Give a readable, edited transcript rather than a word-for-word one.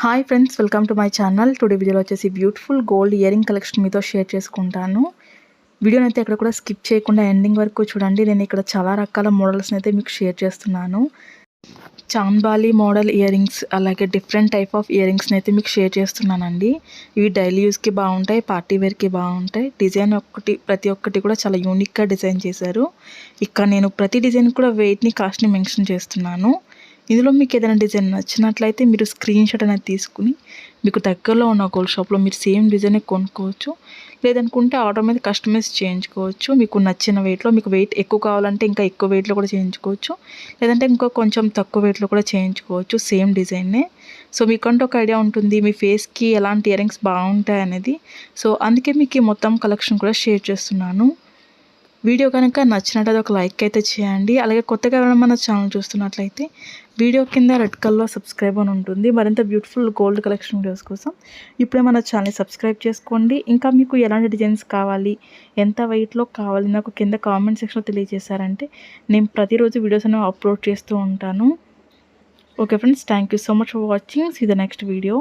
Hi friends, welcome to my channel. Today వీడియోలో వచ్చేసి beautiful gold earring collection మీతో share చేసుకుంటాను. వీడియోని అయితే ఎక్కడ కూడా స్కిప్ చేయకుండా ఎండింగ్ వరకు చూడండి. నేను ఇక్కడ చాలా రకాల మోడల్స్ని అయితే మీకు షేర్ చేస్తున్నాను. చాంబాలి మోడల్ ఇయరింగ్స్, అలాగే డిఫరెంట్ టైప్ ఆఫ్ ఇయరింగ్స్ని అయితే మీకు షేర్ చేస్తున్నానండి. ఇవి డైలీ యూస్కి బాగుంటాయి, పార్టీ వేర్కి బాగుంటాయి. డిజైన్ ప్రతి ఒక్కటి కూడా చాలా యూనిక్గా డిజైన్ చేశారు. ఇక్కడ నేను ప్రతి డిజైన్ కూడా వెయిట్ని, కాస్ట్ని మెన్షన్ చేస్తున్నాను. ఇందులో మీకు ఏదైనా డిజైన్ నచ్చినట్లయితే మీరు స్క్రీన్ షాట్ అనేది తీసుకుని మీకు దగ్గరలో ఉన్న గోల్డ్ షాప్లో మీరు సేమ్ డిజైన్ కొనుక్కోవచ్చు. లేదనుకుంటే ఆర్డర్ మీద కస్టమైజ్ చేయించుకోవచ్చు. మీకు నచ్చిన వెయిట్లో, మీకు వెయిట్ ఎక్కువ కావాలంటే ఇంకా ఎక్కువ వెయిట్లో కూడా చేయించుకోవచ్చు. లేదంటే ఇంకా కొంచెం తక్కువ వెయిట్లో కూడా చేయించుకోవచ్చు సేమ్ డిజైన్నే. సో మీకంటూ ఒక ఐడియా ఉంటుంది మీ ఫేస్కి ఎలాంటి ఇయరింగ్స్ బాగుంటాయి అనేది. సో అందుకే మీకు ఈ మొత్తం కలెక్షన్ కూడా షేర్ చేస్తున్నాను. వీడియో కనుక నచ్చినట్లయితే ఒక లైక్ అయితే చేయండి. అలాగే కొత్తగా ఎవరైనా మన ఛానల్ చూస్తున్నట్లయితే వీడియో కింద రెడ్ కలర్లో సబ్స్క్రైబ్ అని ఉంటుంది. మరింత బ్యూటిఫుల్ గోల్డ్ కలెక్షన్ వీడియోస్ కోసం ఇప్పుడే మన ఛానల్ సబ్స్క్రైబ్ చేసుకోండి. ఇంకా మీకు ఎలాంటి డిజైన్స్ కావాలి, ఎంత వెయిట్లో కావాలి నాకు కింద కామెంట్ సెక్షన్లో తెలియజేశారంటే నేను ప్రతిరోజు వీడియోస్ అనేవి అప్లోడ్ చేస్తూ ఉంటాను. Okay friends, thank you so much for watching. See the next video.